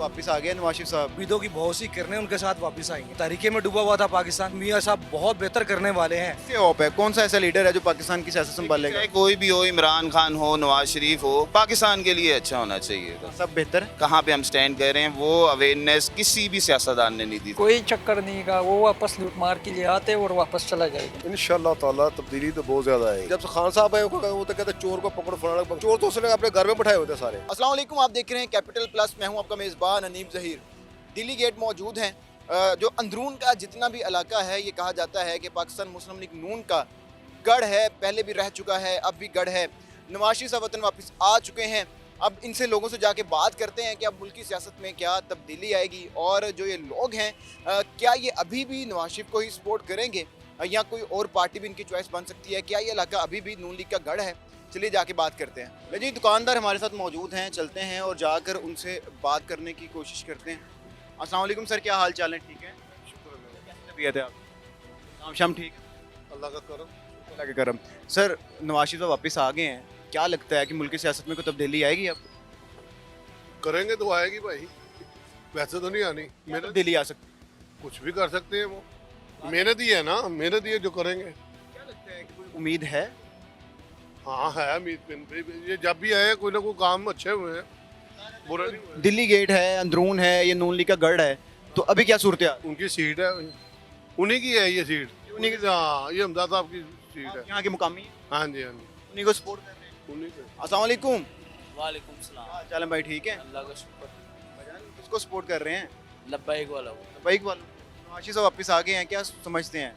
वापस आ गए नवाज शरीफ साहब। उम्मीदों की बहुत सी किरणें उनके साथ वापस आएंगी। तरीके में डूबा हुआ था पाकिस्तान, मियां साहब बहुत बेहतर करने वाले हैं। किससे होप है, कौन सा ऐसा लीडर है जो पाकिस्तान की सियासत संभालेगा? चाहे कोई भी हो, इमरान खान हो, नवाज शरीफ हो, पाकिस्तान के लिए अच्छा होना चाहिए। सब बेहतर। कहाँ पे हम स्टैंड कर रहे हैं वो अवेयरनेस किसी भी सियासतदान ने नहीं दी। कोई चक्कर नहीं का, वो वापस लूट मार के लिए आते और वापस चला जाएगा। इंशाल्लाह ताला तब्दीली तो बहुत ज्यादा है। जब से खान साहब आए वो तो कहते चोर को पकड़ो फलाना, चोर तो उसने अपने घर में बैठाए होते सारे। अस्सलाम वालेकुम, आप देख रहे हैं कैपिटल प्लस। मैं हूं आपका मेज़बान अनीब ज़हीर। दिल्ली गेट मौजूद हैं। जो अंदरून का जितना भी इलाका है, ये कहा जाता है कि पाकिस्तान मुस्लिम लीग नून का गढ़ है। पहले भी रह चुका है, अब भी गढ़ है। नवाज शरीफ साहब वतन वापस आ चुके हैं। अब इनसे लोगों से जाके बात करते हैं कि अब मुल्क की सियासत में क्या तब्दीली आएगी, और जो ये लोग हैं क्या ये अभी भी नवाज शरीफ को ही सपोर्ट करेंगे या कोई और पार्टी भी इनकी चॉइस बन सकती है? क्या ये इलाका अभी भी नून लीग का गढ़ है? चलिए जाके बात करते हैं। ले जी, दुकानदार हमारे साथ मौजूद हैं, चलते हैं और जाकर उनसे बात करने की कोशिश करते हैं। अस्सलाम वालेकुम सर, क्या हाल चाल है? ठीक है, कैसी तबीयत है आप? काम शाम ठीक है? अल्लाह का करम। अल्लाह के करम। सर, नवाज शरीफ साहब वापस आ गए हैं, क्या लगता है कि मुल्क की सियासत में कोई तब्दीली आएगी? अब करेंगे तो आएगी भाई, वैसे तो नहीं आनी। मेहनत तब्दीली आ सकती है? कुछ भी कर सकते हैं वो, मेहनत ही है ना, मेहनत ही है जो करेंगे। क्या लगता है कि कोई उम्मीद है? हाँ है उम्मीद, ये जब भी आए कोई ना कोई काम अच्छे हुए हैं, बुरा नहीं हुआ है। दिल्ली गेट है, अंदरून है, ये नून लीग का गढ़ है, तो अभी क्या सूरत है? उनकी सीट है, उन्हीं की है ये सीट, उन्हीं की। हाँ ये हमदा साहब की सीट है। यहाँ के मुकामी हैं, हाँ जी हाँ जी, उन्हीं को सपोर्ट कर रहे हैं। उन्हीं के। अस्सलाम वालेकुम। वालेकुम सलाम। हाल चाल है भाई? ठीक है। अल्लाह का शुक्र। किसको सपोर्ट कर रहे हैं? लब्बाइक वाला को। लब्बाइक वालों। नवाज शरीफ साहब वापस आ गए हैं, क्या समझते हैं?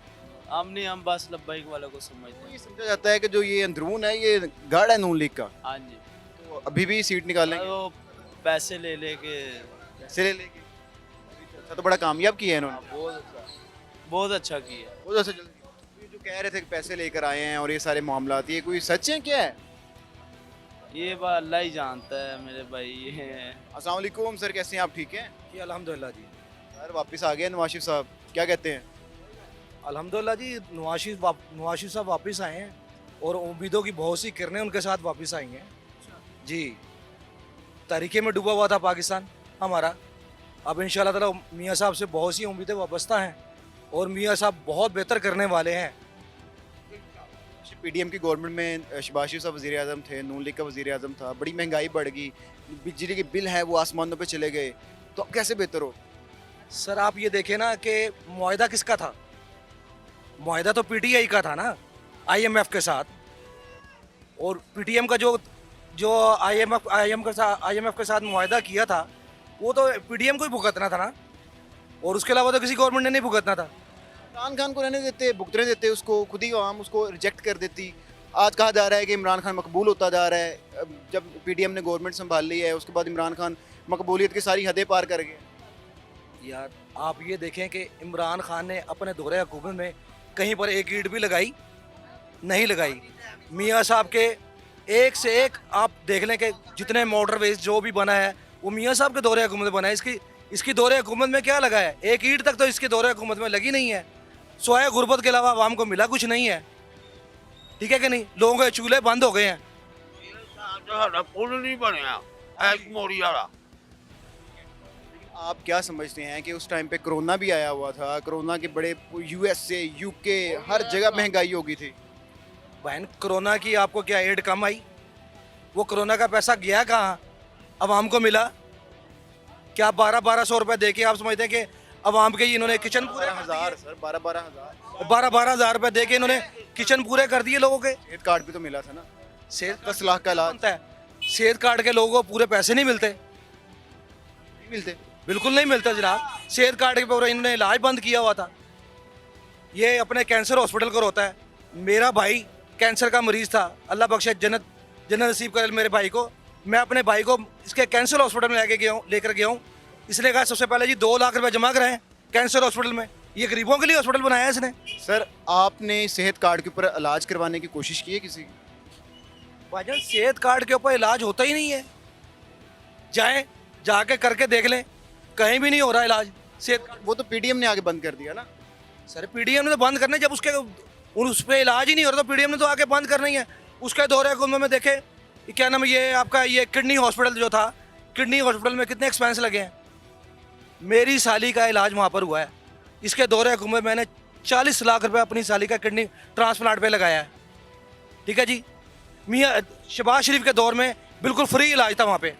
हम बस लब्बाइक वाला को समझते ये हैं। समझा जाता है कि जो ये अंदरून है, ये गढ़ है नून लीग का, हाँ जी। तो अभी भी सीट निकालेंगे वो पैसे ले लेके पैसे ले लेके। अच्छा, तो बड़ा कामयाब किया है इन्होंने। बहुत अच्छा किया। वो जैसे जल्दी ये जो कह रहे थे कि पैसे लेकर आए हैं और ये सारे मामला, ये कोई सच है क्या है? ये बात अल्लाह ही जानता है मेरे भाई। ये अस्सलाम वालेकुम सर, कैसे हैं आप? ठीक हैं जी अल्हम्दुलिल्लाह जी। सर, वापस आ गए नवाज शरीफ साहब, क्या कहते हैं? अल्हम्दुलिल्लाह जी, नवाज शरीफ साहब वापस आए हैं और उम्मीदों की बहुत सी किरणें उनके साथ वापस आई हैं जी। तरीके में डूबा हुआ था पाकिस्तान हमारा, अब इंशाल्लाह ताला मियाँ साहब से बहुत सी उम्मीदें वाबस्ता हैं और मियाँ साहब बहुत बेहतर करने वाले हैं। पीडीएम की गवर्नमेंट में शहबाज शरीफ साहब वज़ीर आज़म थे, नून लीग का वज़ीर आज़म था, बड़ी महंगाई बढ़ गई, बिजली के बिल है वो आसमानों पे चले गए, तो अब कैसे बेहतर हो? सर आप ये देखें ना कि मुआहदा किसका था? मुआहदा तो पीटीआई का था ना, आईएमएफ के साथ। और पीटीएम का जो आईएमएफ के साथ मुआहदा किया था, वो तो पीटीएम को ही भुगतना था ना, और उसके अलावा तो किसी गवर्नमेंट ने नहीं भुगतना था। इमरान खान को रहने देते, भुगतने देते उसको, खुद ही आवाम उसको रिजेक्ट कर देती। आज कहा जा रहा है कि इमरान खान मकबूल होता जा रहा है। अब जब पीडीएम ने गवर्नमेंट संभाल ली है, उसके बाद इमरान खान मकबूलियत की सारी हदें पार कर गए। यार आप ये देखें कि इमरान खान ने अपने दौरे हुकूमत में कहीं पर एक ईंट भी लगाई नहीं लगाई। मियाँ साहब के एक से एक आप देख लें कि जितने मोटरवेज जो भी बना है वो मियाँ साहब के दौरे हुकूमत में बना है। इसकी दौरे हुकूमत में क्या लगा है? एक ईंट तक तो इसके दौरे हुकूमत में लगी नहीं है। सोया गुर्बत के अलावा आवाम को मिला कुछ नहीं है, ठीक है कि नहीं? लोगों के चूल्हे बंद हो गए हैं। पुल नहीं बनया मोरी वाला। आप क्या समझते हैं कि उस टाइम पे कोरोना भी आया हुआ था, कोरोना के बड़े यूएसए यूके हर जगह महंगाई हो गई थी। बहन, कोरोना की आपको क्या एड कम आई? वो कोरोना का पैसा गया कहाँ? आवाम को मिला क्या? 1200 रुपये दे के आप समझते हैं कि आवाम के इन्होंने किचन पूरे 12,000 सर, 12,000 12,000 रुपये दे के इन्होंने किचन पूरे कर दिए लोगों के। सेहत कार्ड भी तो मिला था ना, सेहत 10 लाख का इलाज बनता है, सेहत कार्ड के लोगों को पूरे पैसे नहीं मिलते, नहीं मिलते। बिल्कुल नहीं मिलते जनाब। सेहत कार्ड के पूरा इन्होंने इलाज बंद किया हुआ था। ये अपने कैंसर हॉस्पिटल को रोता है। मेरा भाई कैंसर का मरीज था, अल्लाह बख्शे जन्नत नसीब करे मेरे भाई को। मैं अपने भाई को इसके कैंसर हॉस्पिटल में लेकर गया हूँ। इसने कहा सबसे पहले जी 2 लाख रुपए जमा कराएं कैंसर हॉस्पिटल में। ये गरीबों के लिए हॉस्पिटल बनाया है इसने। सर, आपने सेहत कार्ड के ऊपर इलाज करवाने की कोशिश की है किसी की? भाईजान, सेहत कार्ड के ऊपर इलाज होता ही नहीं है। जाके करके देख लें, कहीं भी नहीं हो रहा इलाज सेहत कार्ड। वो तो पीडीएम ने आगे बंद कर दिया ना। सर पीडीएम ने तो बंद करने, जब उस पर इलाज ही नहीं हो रहा तो पीडीएम ने तो आके बंद करना ही है। उसके दौरे हुकूमत में देखे क्या नाम, ये आपका ये किडनी हॉस्पिटल जो था, किडनी हॉस्पिटल में कितने एक्सपेंस लगे हैं? मेरी साली का इलाज वहाँ पर हुआ है। इसके दौरे हुकूमत में मैंने 40 लाख रुपए अपनी साली का किडनी ट्रांसप्लांट पे लगाया है। ठीक है जी। मियाँ शहबाज शरीफ के दौर में बिल्कुल फ्री इलाज था वहाँ पे।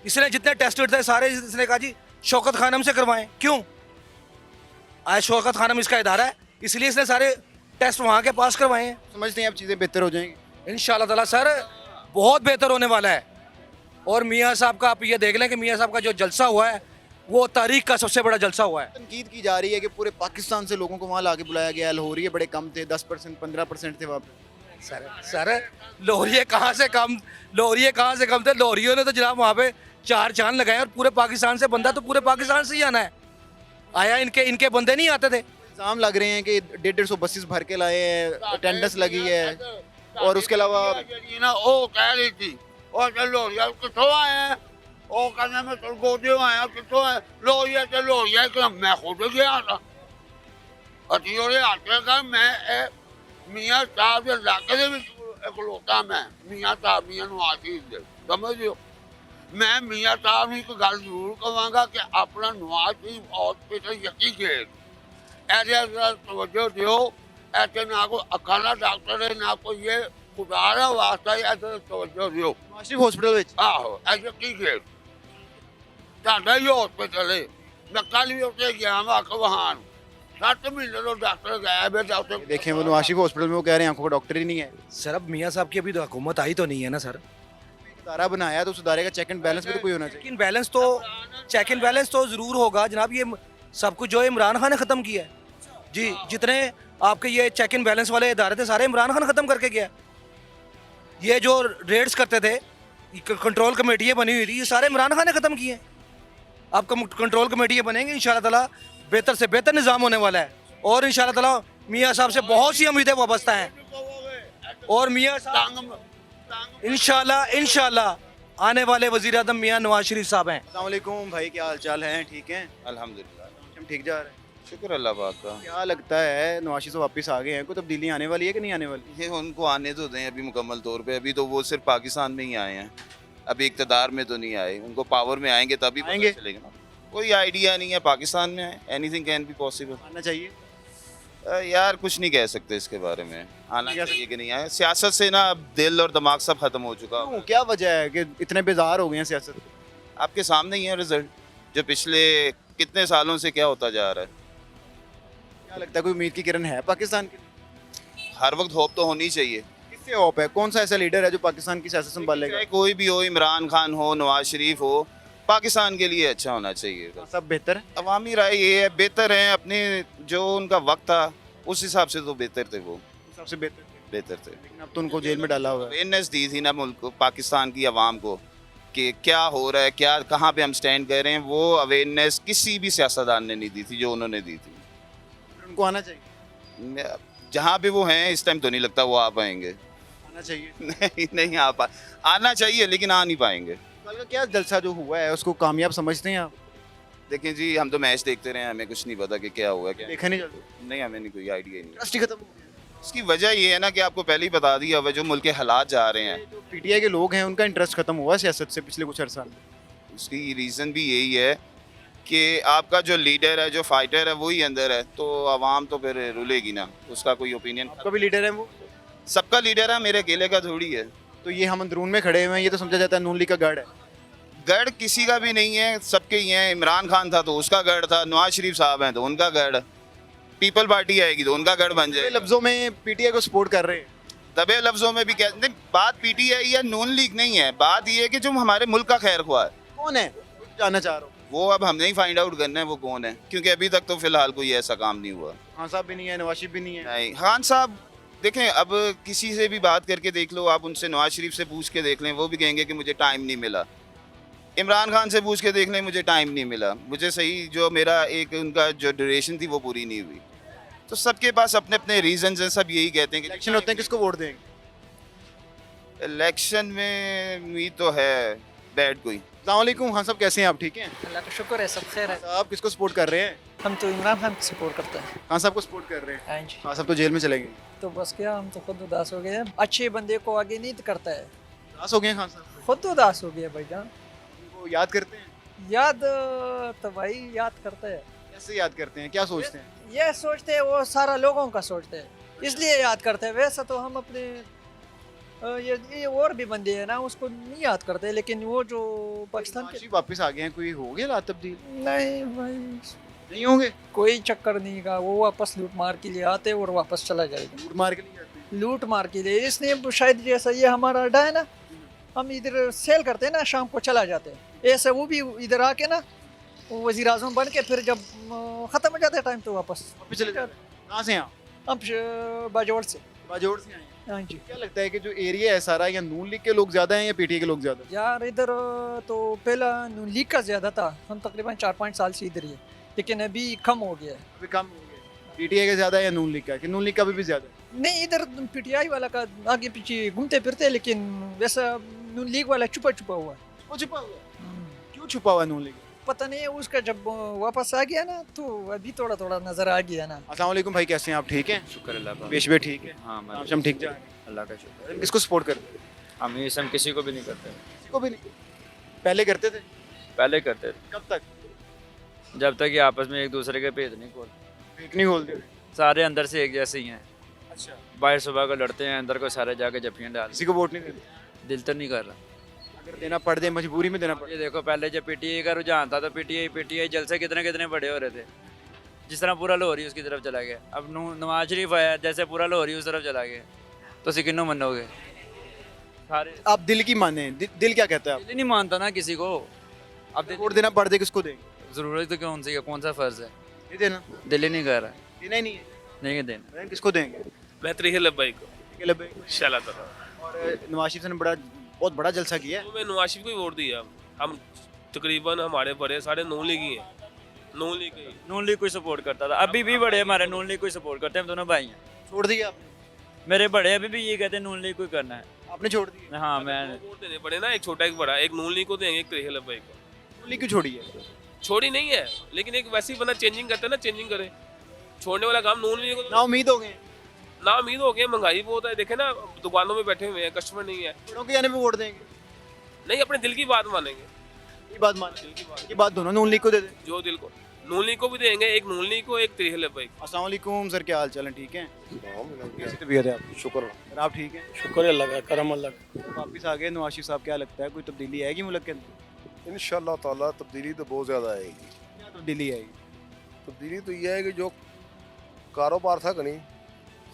इसने जितने टेस्ट थे सारे इसने कहा जी शौकत खानम से करवाएं। क्यों? आज शौकत खानम इसका इदारा है, इसलिए इसने सारे टेस्ट वहाँ के पास करवाए हैं। समझते हैं अब चीज़ें बेहतर हो जाएंगी? इंशाल्लाह ताला सर बहुत बेहतर होने वाला है। और मियाँ साहब का आप ये देख लें कि मियाँ साहब का जो जलसा हुआ है वो तारीख का सबसे बड़ा जलसा हुआ है। तनकीद की जा रही है कि पूरे पाकिस्तान से लोगों को वहाँ लाके बुलाया गया, लाहौरिये बड़े कम थे, 10% 15% थे वहाँ पे। सर लोहरिये कहाँ से कम, लोहरिये कहाँ से कम थे? लोहरियों ने तो जनाब वहाँ पे 4 चांद लगाए और पूरे पाकिस्तान से बंदा तो पूरे पाकिस्तान से ही आना है। आया इनके बंदे नहीं आते थे। इल्ज़ाम लग रहे हैं कि 150 बसेस भर के लाए हैं, अटेंडेंस लगी है, और उसके अलावा ना वो कह रही थी और चलो यार कितों आए हैं वो कहने में तो गोदे आए हैं कितों है लो ये कि मैं खुद गया था अतियोरे आते का मैं मियाँ साहब के इलाके ਦੇ ਵਿੱਚ ਇਕਲੌਤਾ ਮੈਂ मियाँ साहब मियाँ ਨੂੰ ਆਸ਼ੀष ਦੇ ਸਮਝਿਓ मैं मियाँ साहब ਨੂੰ ਇੱਕ ਗੱਲ ਜ਼ਰੂਰ ਕਵਾਂਗਾ ਕਿ ਆਪਣਾ ਨਵਾਜ਼ ਸ਼ਰੀਫ ਹਸਪੀਟਲ ਯਕੀ ਗੇਟ ਇਹਦੇ ਦਾ ਤਵੱਜੋ ਦਿਓ ऐसे ना कोई अखाना डॉक्टर है ना कोई ये खुदारा वास्ता है ऐसे तवज्जो दियो माशरफ हॉस्पिटल ਵਿੱਚ आहो ऐसे की गेट साडा ही हॉस्पिटल है मैं कल भी उसे गया मैं अखवान 7 महीने तो डॉक्टर गया बेटा उसे देखें वो माशरफ हॉस्पिटल में वो कह रहे हैं आंखों का डॉक्टर ही नहीं है। सर अब मियाँ साहब की अभी तो हुकूमत आई तो नहीं है ना सर। इदारा बनाया तो उस इदारे का चेक एंड बैलेंस भी तो कोई होना चाहिए। चेक एंड बैलेंस तो ज़रूर होगा जनाब। ये सब कुछ जो है इमरान खान ने ख़त्म किया है जी। जितने आपके ये चेक एंड बैलेंस वाले इदारे थे सारे इमरान खान ख़त्म करके गया। ये जो रेड्स करते थे कंट्रोल कमेटियाँ बनी हुई थी ये सारे इमरान खान ने ख़त्म किए। अब कंट्रोल कमेटियाँ बनेंगी इंशाल्लाह ताला बेहतर से बेहतर निज़ाम होने वाला है। और इंशाल्लाह ताला मियाँ साहब से बहुत सी उम्मीदें वाबस्ता हैं। और मियाँ साहब इंशाल्लाह आने वाले वज़ीर आज़म मियाँ नवाज शरीफ साहब हैं। अस्सलाम वालेकुम भाई, क्या हाल चाल हैं? ठीक हैं? अल्हम्दुलिल्लाह हम ठीक जा रहे हैं। शुक्र अल्लाह पाक का। क्या लगता है नवाज शरीफ वापस आ गए हैं, कोई तब्दीली आने वाली है कि नहीं आने वाली? ये उनको आने तो दें अभी मुकम्मल तौर पे। अभी तो वो सिर्फ पाकिस्तान में ही आए हैं, अभी इक़्तिदार में तो नहीं आए। उनको पावर में आएंगे तभी पता आएंगे? चलेगा ना। कोई आइडिया नहीं है पाकिस्तान में है, एनीथिंग कैन बी पॉसिबल। आना चाहिए। यार कुछ नहीं कह सकते इसके बारे में, आना नहीं कह चाहिए कि नहीं आए। सियासत से ना अब दिल और दिमाग सब खत्म हो चुका। क्यों? क्या वजह है कि इतने बेजार हो गए हैं सियासत? आपके सामने ही है रिजल्ट जो पिछले कितने सालों से क्या होता जा रहा है। क्या लगता है कोई उम्मीद की किरण है पाकिस्तान की? हर वक्त होप तो होनी चाहिए। किससे होप है? कौन सा ऐसा लीडर है जो पाकिस्तान की सियासत संभालेगा? चाहे कोई भी हो, इमरान खान हो, नवाज शरीफ हो, पाकिस्तान के लिए अच्छा होना चाहिए। सब बेहतर है। अवामी राय ये है बेहतर है। अपने जो उनका वक्त था उस हिसाब से तो बेहतर थे, वो सबसे बेहतर थे। लेकिन अब तो उनको जेल में डाला हुआ है। अवेयरनेस दी थी ना मुल्क को, पाकिस्तान की आवाम को कि क्या हो रहा है, क्या कहाँ पे हम स्टैंड कर रहे हैं। वो अवेयरनेस किसी भी सियासतदान ने नहीं दी थी जो उन्होंने दी थी। उनको आना चाहिए। जहाँ पे वो हैं इस टाइम तो नहीं लगता वो आ पाएंगे। आना चाहिए। नहीं आना चाहिए लेकिन आ नहीं पाएंगे। कल का क्या जलसा जो हुआ है उसको कामयाब समझते हैं आप? देखें जी हम तो मैच देखते रहे हैं, हमें कुछ नहीं पता कि क्या हुआ क्या देखा नहीं चलता। नहीं, हमें नहीं कोई आइडिया नहीं। ट्रस्ट ही खत्म हो गया। इसकी वजह ये है ना कि आपको पहले ही बता दिया हुआ जो मुल्क के हालात जा रहे हैं। जो पीटीआई के लोग हैं उनका इंटरेस्ट खत्म हुआ सियासत से पिछले कुछ अर्सा में। उसकी रीज़न भी यही है कि आपका जो लीडर है, जो फाइटर है, वही अंदर है, तो आवाम तो फिर रुलेगी ना। उसका कोई ओपिनियन, आपका भी लीडर है वो? सबका लीडर है, मेरे अकेले का थोड़ी है। तो ये हम अंदरून में खड़े हुए हैं, ये तो समझा जाता है नून लीग का गढ़ है। गढ़ किसी का भी नहीं है, सबके ही हैं। इमरान खान था तो उसका गढ़ था, नवाज शरीफ साहब हैं तो उनका गढ़, पीपल पार्टी आएगी तो उनका गढ़ बन जाए। लफ्जों में पीटीआई को सपोर्ट कर रहे हैं। दबे लफ्जों में भी कहते, बात पीटीआई या नून लीग नहीं है, बात ये है कि जो हमारे मुल्क का खैर ख्वाह है। कौन है जानना चाह रहा हूँ? वो अब हमने ही फाइंड आउट करना है वो कौन है, क्योंकि अभी तक तो फिलहाल कोई ऐसा काम नहीं हुआ। खान साहब भी नहीं है, नवाज शरीफ भी नहीं है। नहीं, खान साहब देखें, अब किसी से भी बात करके देख लो आप, उनसे नवाज शरीफ से पूछ के देख लें, वो भी कहेंगे कि मुझे टाइम नहीं मिला। इमरान खान से पूछ के देख लें, मुझे टाइम नहीं मिला, मुझे सही जो मेरा एक उनका जो ड्यूरेशन थी वो पूरी नहीं हुई। तो सबके पास अपने अपने रीजंस हैं, सब यही कहते हैं कि इलेक्शन होते हैं किसको वोट देंगे? इलेक्शन में उम्मीद तो है बैड कोई। अस्सलाम वालेकुम, हाँ सब कैसे हैं आप? ठीक हैं? अल्लाह का शुक्र है, सब खैर है। आप किसको सपोर्ट कर रहे हैं? हम तो इमरान खान को सपोर्ट करते हैं। खान साहब को सपोर्ट कर रहे हैं। हाँ जी। खान साहब तो जेल में चले गए। तो बस क्या, हम तो खुद उदास हो गए हैं। अच्छे बंदे को आगे नहीं करता है, उदास हो गए हैं खान साहब? खुद उदास हो गया भाईजान। उनको याद करते हैं? याद तो भाई याद करते हैं, कैसे याद करते हैं, क्या सोचते हैं? ये सोचते हैं वो सारा लोगों का सोचते हैं इसलिए याद करते हैं। वैसे तो हम अपने ये और भी बंदे हैं ना उसको नहीं याद करते, लेकिन वो जो पाकिस्तान के नवाज वापस आ गए हैं, कोई हो गया रात तब्दील? नहीं भाई नहीं होंगे? कोई चक्कर नहीं का, वो वापस लूट मार के लिए आते और वापस चला जाएगा। लूट मार के लिए जाते हैं। लूट मार के लिए इसलिए शायद जैसा ये हमारा अड्डा है ना, हम इधर सेल करते हैं ना, शाम को चला जाते हैं। ऐसे वो भी इधर आके ना वजीर आजम बन के फिर जब ख़त्म हो जाता है टाइम तो वापस चले जाते हैं। कहाँ से हैं आप? हम बाजौड़ से। बाजोड़ से आए हैं। हाँ जी। क्या लगता है कि जो एरिया है सारा, या नून लीग के लोग ज्यादा हैं या पीटीआई के लोग ज्यादा हैं? यार इधर तो पहला नून लीग का ज़्यादा था, हम तकरीबन 4-5 साल से इधर ही है, लेकिन अभी कम हो गया है। अभी कम हो गया। पीटीआई का ज्यादा है या नून लीग का, कि नून लीग का अभी भी ज्यादा है? नहीं इधर पीटीआई वाला का आगे पीछे घूमते फिरते, लेकिन वैसा नून लीग वाला छुपा छुपा हुआ है। वो छुपा हुआ है। क्यों छुपा हुआ है नून लीग? पता नहीं है उसका, जब वापस आ गया ना तो अभी थोड़ा थोड़ा नजर आ गया ना। अस्सलाम वालेकुम भाई, कैसे हैं आप? ठीक हैं? शुक्र अल्लाह का। पेश भी ठीक है? हाँ मैं हम ठीक जा रहे हैं। अल्लाह का शुक्र है। किसको सपोर्ट करते हैं? हम ये हम किसी को भी नहीं करते। किसी को भी नहीं? पहले करते थे? पहले करते थे कब तक? जब तक ये आपस में एक दूसरे के भेद नहीं खोलते। फेक नहीं खोलते थे। सारे अंदर से एक जैसे ही हैं। अच्छा, बाहर सुबह को लड़ते हैं, अंदर को सारे जाके जफियाँ डाल। किसी को वोट नहीं देते? दिल तो नहीं कर रहा। अगर देना पड़ जाए, मजबूरी में देना पड़े। ये देखो पहले जब पीटीआई का रुझान था तो पीटीआई जलसे कितने कितने बड़े हो रहे थे। जिस तरह पूरा लाहौरी उसकी तरफ चला गया। अब नवाज शरीफ आया, जैसे पूरा लाहौरी उस तरफ चला गया, तो उसे किन्नों मनोगे? सारे आप दिल की माने, दिल क्या कहता है? दिल ही नहीं मानता ना किसी को। अब आप वोट देना पड़ जाए, किसको देंगे? जरूरत तो कौन सी है, कौन सा फर्ज है? नहीं देना? दिल ही नहीं कर रहा है। देना ही नहीं है। नहीं देना। किसको देंगे? बेहतरी है लब्बाई को इंशाल्लाह ताला। और नवाज शरीफ ने बहुत बड़ा जलसा किया है। तो मैं नवाज शरीफ को ही वोट दिया। हम तकरीबन हमारे बड़े सारे नून लीग ही हैं, नून लीग ही। नून लीग को सपोर्ट करता था, अभी भी बड़े हमारे नून लीग को सपोर्ट करते हैं। हम दोनों भाई हैं। छोड़ दिया आपने? मेरे बड़े अभी भी ये कहते हैं नून लीग को ही करना है। आपने छोड़ दिया? हाँ मैं वोट देने पड़े ना, एक छोटा एक बड़ा, एक नून लीग को देंगे, एक तरीके लब्बाई को। नून लीग क्यों छोड़ी है? छोड़ी नहीं है, लेकिन एक वैसे ही बंदा चेंजिंग करता है ना, चेंजिंग करे। छोड़ने वाला काम नून लीग को ना उम्मीद हो गए? ना उम्मीद हो गई, महंगाई बहुत है, देखे ना दुकानों में बैठे हुए हैं, कस्टमर नहीं है। बड़ों के जाने पे वोट देंगे? नहीं, अपने दिल की बात मानेंगे, ये बात मान, ये बात दोनों नून लीग को दे दें। जो दिल को। नून लीग को भी देंगे, एक नून लीग को, एक तरीके लब्बाई को। अस्सलाम वालेकुम सर, क्या हाल चाल है? ठीक है? कैसी तबीयत है आपकी? शुक्र सर आप ठीक हैं? शुक्र अल्लाह का, करम अल्लाह का। वापिस आ गए नवाज शरीफ साहब, क्या लगता है कोई तब्दीली आएगी मुल्क के अंदर? इंशाल्लाह ताला तब्दीली तो बहुत ज़्यादा आएगी। क्या तब्दीली आएगी? तब्दीली तो ये है कि जो कारोबार था कहीं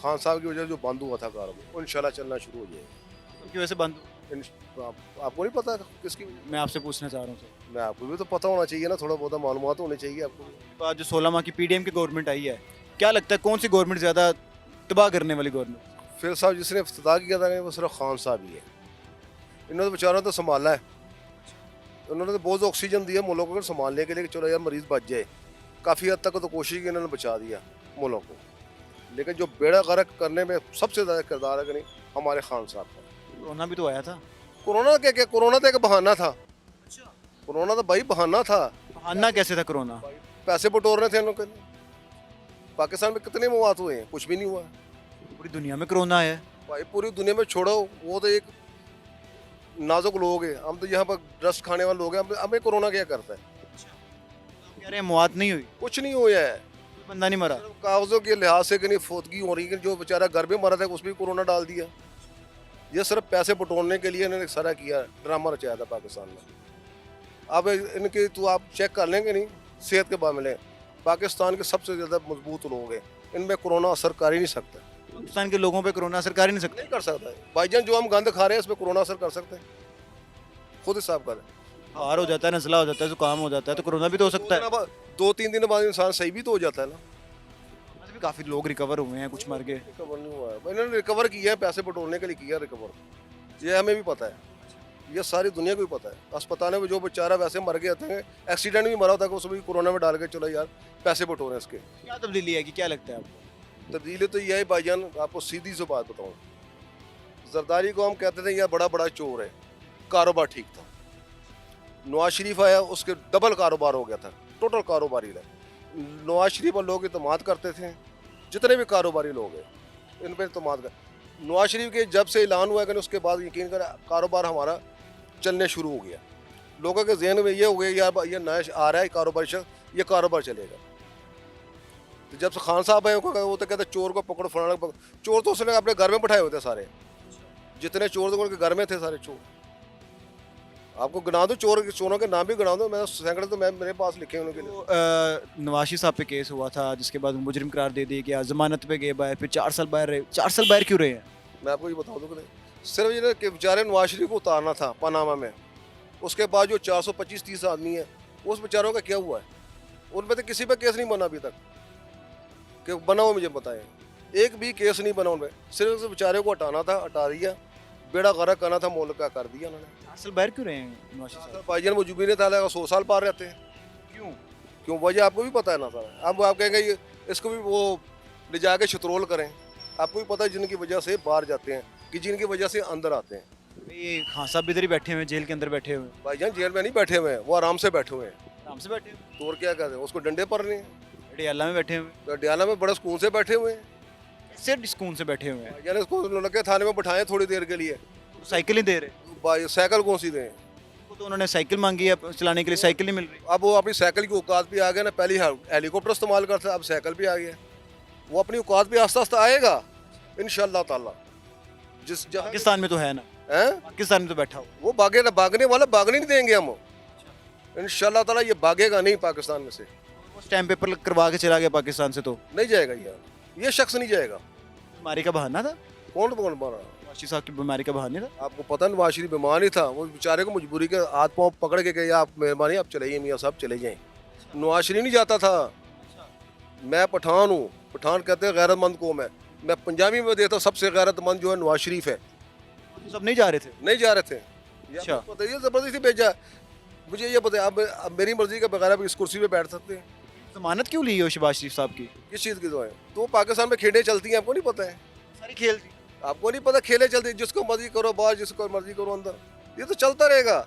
खान साहब की वजह से जो बंद हुआ था कारोबार, वो इंशाल्लाह चलना शुरू हो जाएगा। उनकी वजह से बंद? आपको नहीं पता किसकी वजह? मैं आपसे पूछना चाह रहा हूँ सर। मैं आपको भी तो पता होना चाहिए ना, थोड़ा बहुत मालूमात होनी चाहिए आपको। तो आज जो 16 माह की पीडीएम की गवर्नमेंट आई है, क्या लगता है कौन सी गवर्नमेंट ज़्यादा तबाह करने वाली गवर्नमेंट? फिर साहब जिसने इफ्तिताह किया था वो सिर्फ खान साहब ही है। इन्होंने तो बेचारा तो संभाला है, उन्होंने तो बहुत ऑक्सीजन दिया मुल्क को संभालने के लिए कि चलो यार मरीज बच जाए। काफ़ी हद तक तो कोशिश की इन्होंने बचा दिया मुल्क को, लेकिन जो बेड़ा गर्क करने में सबसे ज़्यादा किरदार है कि नहीं, हमारे खान साहब का। कोरोना भी तो आया था। कोरोना क्या, कोरोना तो एक बहाना था। कोरोना तो भाई बहाना था। बहाना कैसे था कोरोना? पैसे बटोरने थे इन लोगों के। पाकिस्तान में कितने मौत हुए हैं, कुछ भी नहीं हुआ। पूरी दुनिया में कोरोना है भाई पूरी दुनिया में छोड़ो, वो तो एक नाजुक लोग हैं, हम तो यहाँ पर डस्ट खाने वाले लोग हैं। हमें कोरोना क्या करता है? कह रहे हैं मौत नहीं हुई, कुछ नहीं हुआ है, कोई बंदा नहीं मरा। कागजों के लिहाज से कहीं फोतगी हो रही है। जो बेचारा घर में मरा था उसमें कोरोना डाल दिया। ये सिर्फ पैसे बटोरने के लिए इन्होंने सारा किया, ड्रामा रचाया था पाकिस्तान में। अब इनके तो आप चेक कर लेंगे नहीं सेहत के मामले, पाकिस्तान के सबसे ज़्यादा मजबूत लोग हैं, इनमें कोरोना असर कर ही नहीं सकता। पाकिस्तान के लोगों पे कोरोना असर कर ही नहीं सकता। नहीं कर सकता है भाईजान, जो हम गंद खा रहे हैं इस पर कोरोना असर कर सकते हैं? खुद हिसाब करें। बुखार हो जाता है, नज़ला हो जाता है, जुकाम हो जाता है, तो कोरोना भी तो हो सकता है। 2-3 दिन बाद इंसान सही भी तो हो जाता है ना। वैसे भी काफ़ी लोग रिकवर हुए हैं, कुछ मर गए। रिकवर नहीं हुआ है, इन्होंने रिकवर किया है, पैसे बटोरने के लिए किया रिकवर। ये हमें भी पता है, ये सारी दुनिया को भी पता है। अस्पतालों में जो बेचारा वैसे मर गए थे, एक्सीडेंट भी मरा होता है, उसमें भी कोरोना में डाल के चलो यार पैसे बटोरें इसके। क्या तब्दीली है कि क्या लगता है आपको? तब्दीली तो यह है भाईजान, आपको सीधी सी बात बताऊँ, जरदारी को हम कहते थे यह बड़ा बड़ा चोर है, कारोबार ठीक था। नवाज शरीफ आया, उसके डबल कारोबार हो गया था, टोटल कारोबारी है। नवाज शरीफ पर लोग इतमाद करते थे, जितने भी कारोबारी लोग हैं इन पर इतमाद कर। नवाज शरीफ के जब से ऐलान हुआ कि उसके बाद यकीन कर कारोबार हमारा चलने शुरू हो गया। लोगों के जहन में ये हो गया यार ये नया आ रहा है कारोबार शख्स, ये कारोबार चलेगा। तो जब से खान साहब आए वो तो कहते चोर को पकड़ो फलाना को पकड़ो। चोर तो उसने अपने घर में बैठाए होते सारे, जितने चोर थे उनके घर में थे सारे चोर। आपको गिना दो चोरों के नाम भी गिना दो, मैं सैकड़े तो मैं मेरे पास लिखे हैं उनके लिए। नवाज शरीफ साहब पे केस हुआ था जिसके बाद मुजरिम करार दे दिया गया, जमानत पे गए बाहर, फिर 4 साल बाहर रहे। 4 साल बाहर क्यों रहे हैं? मैं आपको ये बता दूँ कि सिर्फ ये कि बेचारे नवाज शरीफ को उतारना था पनामा में, उसके बाद जो 425-30 आदमी है उस बेचारों का क्या हुआ है? उन पर तो किसी पे केस नहीं बना अभी तक, कि बना हो मुझे बताएं, एक भी केस नहीं बना उनमें। सिर्फ उस बेचारे को हटाना था, हटा दिया, बेड़ा गर्क करना था, मुल्क का कर दिया उन्होंने। 4 साल बाहर क्यों रहे हैं नवाज शरीफ साहब? भाईजान मुजुबी ने ताला 100 साल पार रहते हैं। क्यों? क्यों वजह आपको भी पता है ना सारा। अब आप कहेंगे ये इसको भी वो ले जाके शत्रोल करें, आपको भी पता है जिनकी वजह से बाहर जाते हैं कि जिनकी वजह से अंदर आते हैं। ये खान साहब भी इधर ही बैठे हुए हैं, जेल के अंदर बैठे हुए हैं। भाईजान जेल में नहीं बैठे हुए हैं, वो आराम से बैठे हुए हैं। आराम से बैठे हुए हैं, तो और क्या कहते हैं, उसको डंडे पर रहे हैं। डियाला में बैठे हुए हैं। तो डियाला में बड़े सुकून से बैठे हुए हैं। कैसे सुकून से बैठे हुए हैं? यानी इसको लगे थाने में बैठाएं थोड़ी देर के लिए, साइकिल ही दे रहे, साइकिल कौन सी दें? तो उन्होंने साइकिल मांगी है, चलाने के लिए साइकिल नहीं मिल रही। अब वो अपनी साइकिल की औकात पे आ गया ना, पहले हेलीकॉप्टर इस्तेमाल करता था, अब साइकिल पे आ गया। वो अपनी औकात पे आस्ता आस्ता आएगा इंशाल्लाह ताला। जिस जगह पाकिस्तान में तो है ना, हैं पाकिस्तान में तो बैठा हो। वो भागे ना, भागने वाला भागने नहीं देंगे हम इंशाल्लाह ताला। ये भागेगा नहीं पाकिस्तान में से, उस टाइम पेपर करवा के चला गया पाकिस्तान से, तो नहीं जाएगा यार, ये शख्स नहीं जाएगा। बीमारी का बहाना था, कौन कौन मारा? नवाज शरीफ साहब की बीमारी का बहाना था। आपको पता है नवाज शरीफ बीमार नहीं था, वो बेचारे को मजबूरी के हाथ पाँव पकड़ के गए, आप मेहरबानी आप चले जाइए मियाँ साहब चले जाएं। नवाज शरीफ नहीं जाता था। मैं पठान हूँ, पठान कहते हैं गैरतमंद कौम है। मैं पंजाबी में देता हूँ सबसे गैरतमंद जो है नवाज शरीफ है। सब नहीं जा रहे थे। नहीं जा रहे थे। अच्छा। पता ये ज़बरदस्ती भेजा मुझे, ये बताया अब मेरी मर्जी के बगैर आप इस कुर्सी पे बैठ सकते हैं? जमानत क्यों ली है शहबाज शरीफ साहब की? किस चीज़ की दुआ है? तो पाकिस्तान में खेलें चलती हैं, आपको नहीं पता है? सारी खेल थी। आपको नहीं पता खेलें चलती हैं, जिसको मर्जी करो बाहर, जिसको मर्जी करो अंदर, ये तो चलता रहेगा,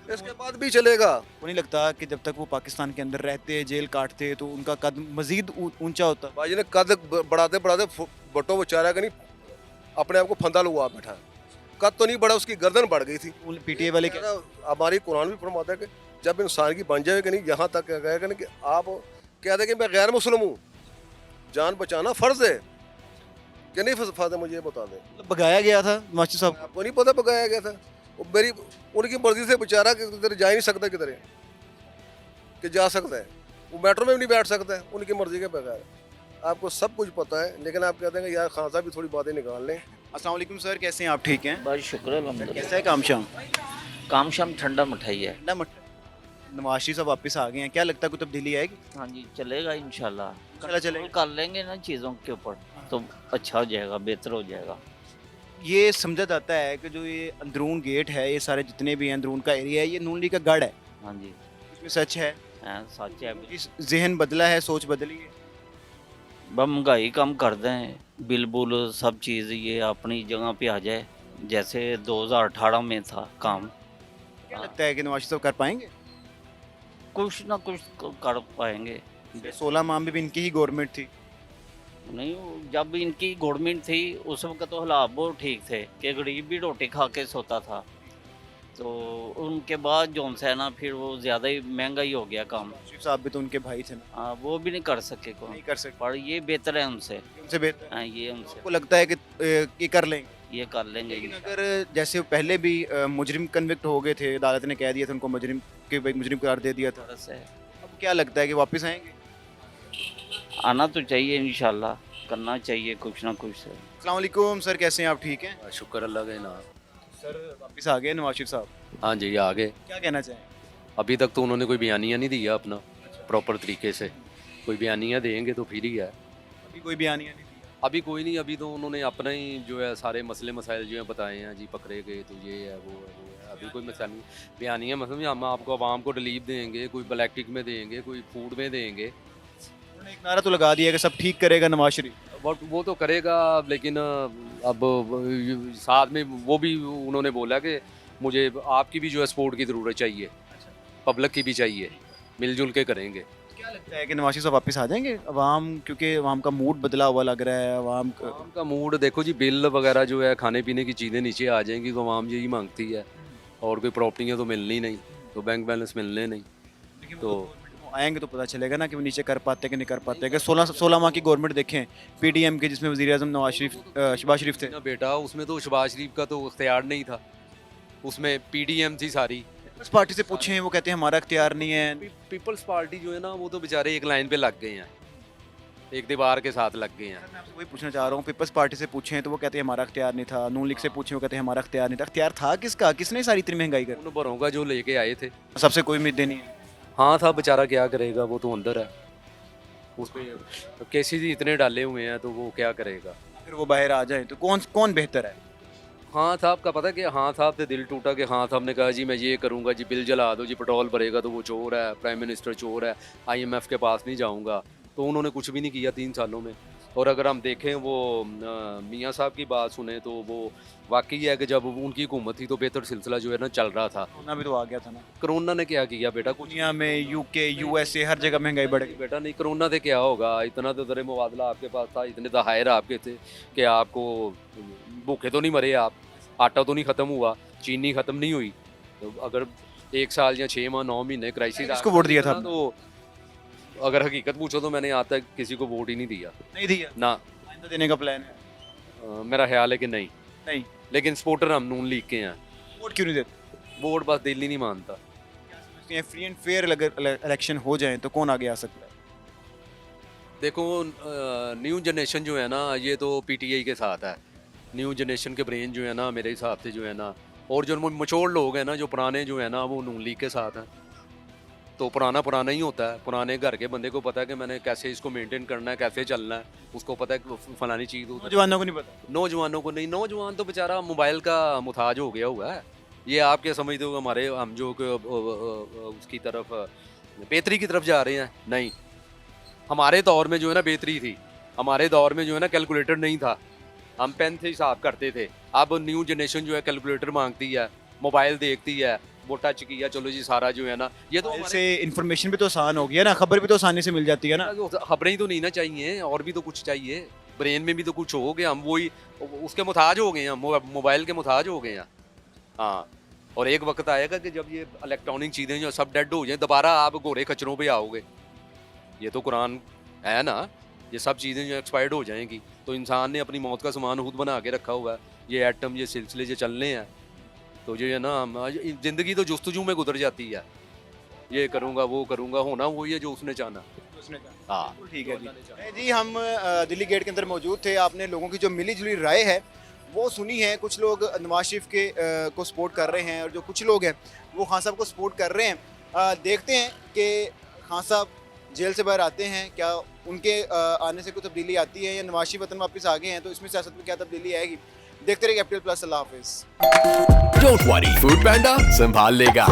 इसके बाद भी चलेगा। वो नहीं लगता कि जब तक वो पाकिस्तान के अंदर रहते, जेल काटते, तो उनका कद मजीद ऊंचा होता? भाई ने कद बढ़ाते बढ़ाते बटो बेचारा का नहीं अपने आप को फंदा लगवा बैठा। कद तो नहीं बढ़ा, उसकी गर्दन बढ़ गई थी। पीटीए वाले क्या? हमारी कुरान भी फरमाता है कि जब इंसान की बन जाए कि नहीं, यहाँ तक गएगा नहीं कि आप कहते कि मैं गैर मुस्लिम हूँ, जान बचाना फ़र्ज़ है कि नहीं फ़र्ज़ है? मुझे ये बता दें। भगाया गया था नवाज शरीफ साहब? आपको नहीं पता भगाया गया था? वो मेरी उनकी मर्जी से बेचारा किधर जा ही नहीं सकता, किधर है कि जा सकता है? वो मेट्रो में भी नहीं बैठ सकता है उनकी मर्जी के बगैर। आपको सब कुछ पता है, लेकिन आप कहते हैं कि यार खान साहब भी थोड़ी बातें निकाल लें। अस्सलाम वालेकुम सर, कैसे हैं आप? ठीक हैं? बस शुक्र है अल्हम्दुलिल्लाह। कैसा है काम शाम? काम शाम ठंडा मिठाई है। ठंडा मट नवाज शरीफ साहब वापस आ गए हैं, क्या लगता है कोई तब्दीली आएगी? हाँ जी चलेगा इंशाल्लाह। चला चलेगा। कर लेंगे ना चीज़ों के ऊपर तो अच्छा हो जाएगा, बेहतर हो जाएगा। ये समझा जाता है कि जो ये अंदरून गेट है, ये सारे जितने भी हैं अंदरून का एरिया है, ये नून लीग का गढ़ है। हाँ जी इसमें सच है? सच है। इस जहन बदला है, सोच बदली है? बस महंगाई कम कर दें, बिल बुल सब चीज़ ये अपनी जगह पे आ जाए जैसे 2018 में था काम। क्या लगता है कि नवाज शरीफ साहब कर पाएंगे? कुछ ना कुछ तो कर पाएंगे। 16 माह में भी इनकी ही गवर्नमेंट थी। नहीं जब इनकी गवर्नमेंट थी उस वक्त तो हालात बहुत ठीक थे कि गरीब भी रोटी खा के सोता था। तो उनके बाद जो है ना फिर वो ज़्यादा ही महंगा ही हो गया काम। शरीफ साहब भी तो उनके भाई थे ना। हाँ वो भी नहीं कर सके कौन, नहीं कर सकते। पर ये बेहतर है उनसे। उनसे बेहतर हाँ ये उनसे आपको लगता है कि ये कर लेंगे? ये कर लेंगे। लेकिन अगर जैसे पहले भी मुजरिम कन्विक्ट हो गए थे, अदालत ने कह दिया था उनको मुजरिम के मुजरिम करार दे दिया था, बस है अब क्या लगता है कि वापस आएंगे? आना तो चाहिए इंशाल्लाह, करना चाहिए कुछ ना कुछ। अस्सलाम वालेकुम सर, कैसे हैं आप? ठीक हैं? शुक्र अल्लाह का ना। सर वापस आ गए नवाज शरीफ साहब? हाँ जी आ गए। क्या कहना चाहें? अभी तक तो उन्होंने कोई बयानिया नहीं दिया अपना प्रॉपर तरीके से। कोई बयानिया देंगे तो फिर ही है। अभी कोई बयानिया नहीं दिया? अभी कोई नहीं, अभी तो उन्होंने अपना ही जो है सारे मसले मसाइल जो है बताए हैं जी, पकड़े गए तो ये है वो है वो है। अभी कोई मसला नहीं बयानिया, मतलब हम आपको आवाम को रिलीफ देंगे, कोई ब्लैक टिक में देंगे, कोई फूड में देंगे। उन्होंने एक नारा तो लगा दिया कि सब ठीक करेगा नवाज शरीफ। बट वो तो करेगा, लेकिन अब साथ में वो भी उन्होंने बोला कि मुझे आपकी भी जो है सपोर्ट की ज़रूरत चाहिए, पब्लिक की भी चाहिए, मिलजुल के करेंगे। क्या लगता है कि नवाज शरीफ साहब वापस आ जाएंगे? अवाम, क्योंकि अवाम का मूड बदला हुआ लग रहा है। अवाम का मूड देखो जी, बिल वगैरह जो है खाने पीने की चीज़ें नीचे आ जाएंगी तो अवाम यही मांगती है, और कोई प्रॉपर्टियाँ तो मिलनी नहीं, तो बैंक बैलेंस मिलने नहीं। लेकिन तो वो आएंगे तो पता चलेगा ना कि वो नीचे कर पाते कि नहीं कर पाते। अगर 16 माह की गवर्नमेंट देखें PDM के, जिसमें वज़ीर आज़म शहबाज शरीफ थे। ना बेटा, उसमें तो शहबाज शरीफ का तो इख्तियार नहीं था, उसमें PDM थी सारी। पीपल्स पार्टी से पूछें, वो कहते हैं हमारा इख्तियार नहीं है। पीपल्स पार्टी जो है ना, वो तो बेचारे एक लाइन पे लग गए हैं, एक दीवार के साथ लग गए हैं। मैं आपसे वही पूछना चाह रहा हूँ, पीपल्स पार्टी से पूछें तो वो कहते हैं हमारा इख्तियार नहीं था, नून लीग से पूछें वो कहते हैं हमारा इख्तियार नहीं था। इख्तियार था किसका? किसने सारी इतनी महंगाई कर? उन बड़ों का जो लेके आए थे। सबसे कोई उम्मीद नहीं है। हाँ था, बेचारा क्या करेगा, वो तो अंदर है, उस पर केसेस ही इतने डाले हुए हैं, तो वो क्या करेगा। फिर वो बाहर आ जाए तो कौन बेहतर है? हाँ साहब का पता कि हाँ साहब से दिल टूटा कि हाँ साहब ने कहा जी मैं ये करूँगा जी, बिल जला दो जी, पेट्रोल भरेगा तो वो चोर है, प्राइम मिनिस्टर चोर है, IMF के पास नहीं जाऊँगा। तो उन्होंने कुछ भी नहीं किया 3 सालों में। और अगर हम देखें वो मियाँ साहब की बात सुने तो वो वाकई है कि जब उनकी हुकूमत थी तो बेहतर सिलसिला जो है ना चल रहा था। कोरोना भी तो आ गया था ना। कोरोना ने क्या किया बेटा? कुछ दुनिया में UK USA हर जगह महंगाई बढ़ गई। बेटा नहीं, कोरोना से क्या होगा? इतना तो दर मुबादला आपके पास था, इतने तो हायर आपके थे कि आपको भूखे तो नहीं मरे आप, आटा तो नहीं ख़त्म हुआ, चीनी ख़त्म नहीं हुई। तो अगर 1 साल या 6 माह 9 महीने क्राइसिस किसको वोट दिया था आपने? तो अगर हकीकत पूछो तो मैंने आज तक किसी को वोट ही नहीं दिया। नहीं दिया ना। आइंदा देने का प्लान है? मेरा ख्याल है कि नहीं। नहीं। लेकिन सपोर्टर हम नून लीग के हैं। वोट क्यों नहीं देते? वोट बस दिल ही नहीं मानता। फ्री एंड फेयर अगर इलेक्शन हो जाए तो कौन आगे आ सकता है? देखो न्यू जनरेशन जो है ना, ये तो PTI के साथ है। न्यू जनरेशन के ब्रेन जो है ना, मेरे हिसाब से जो है ना, और जो मचोर लोग हैं ना, जो पुराने जो है ना, वो नून लीग के साथ हैं। तो पुराना ही होता है। पुराने घर के बंदे को पता है कि मैंने कैसे इसको मेंटेन करना है, कैसे चलना है, उसको पता है कि फलानी चीज़। नौजवानों को नहीं पता। नौजवानों को नहीं, नौजवान तो बेचारा मोबाइल का मुताज हो गया हुआ है। ये आप क्या समझते हो हमारे हम जो उसकी तरफ बेहतरी की तरफ जा रहे हैं? नहीं, हमारे दौर में जो है ना बेहतरी थी। हमारे दौर में जो है ना कैलकुलेटर नहीं था, हम पेन से हिसाब करते थे। अब न्यू जनरेशन जो है कैलकुलेटर मांगती है, मोबाइल देखती है, वो टच किया चलो जी सारा जो है ना। ये तो इससे इन्फॉर्मेशन भी तो आसान हो गया ना, खबर भी तो आसानी से मिल जाती है ना। खबरें ही तो नहीं ना चाहिए, और भी तो कुछ चाहिए। ब्रेन में भी तो कुछ हो गया, हम वही उसके मुताज हो गए हैं, मोबाइल के मुताज हो गए हैं। हाँ, और एक वक्त आएगा कि जब ये इलेक्ट्रॉनिक चीज़ें जो सब डेड हो जाए, दोबारा आप घोड़े खच्चरों पे आओगे। ये तो कुरान है ना, ये सब चीज़ें जो एक्सपायर्ड हो जाएंगी। तो इंसान ने अपनी मौत का सामान खुद बना के रखा हुआ है। ये एटम, ये सिलसिले जो चलने हैं, तो जो है ना ज़िंदगी तो जुस्तजू में गुजर जाती है। ये करूँगा, वो करूँगा, होना वही है जो उसने चाहा। हाँ ठीक है जी। हम दिल्ली गेट के अंदर मौजूद थे। आपने लोगों की जो मिली जुली राय है वो सुनी है। कुछ लोग नवाज शरीफ के को सपोर्ट कर रहे हैं, और जो कुछ लोग हैं वो खान साहब को सपोर्ट कर रहे हैं। देखते हैं कि खान साहब जेल से बाहर आते हैं, क्या उनके आने से कोई तब्दीली आती है, या नवाज शरीफ वतन वापस आ गए हैं तो इसमें सियासत में क्या तब्दीली आएगी। देखते रहिए कैपिटल प्लस। अल्लाह हाफिज़। डोंट वरी, फूड पैंडा संभाल लेगा।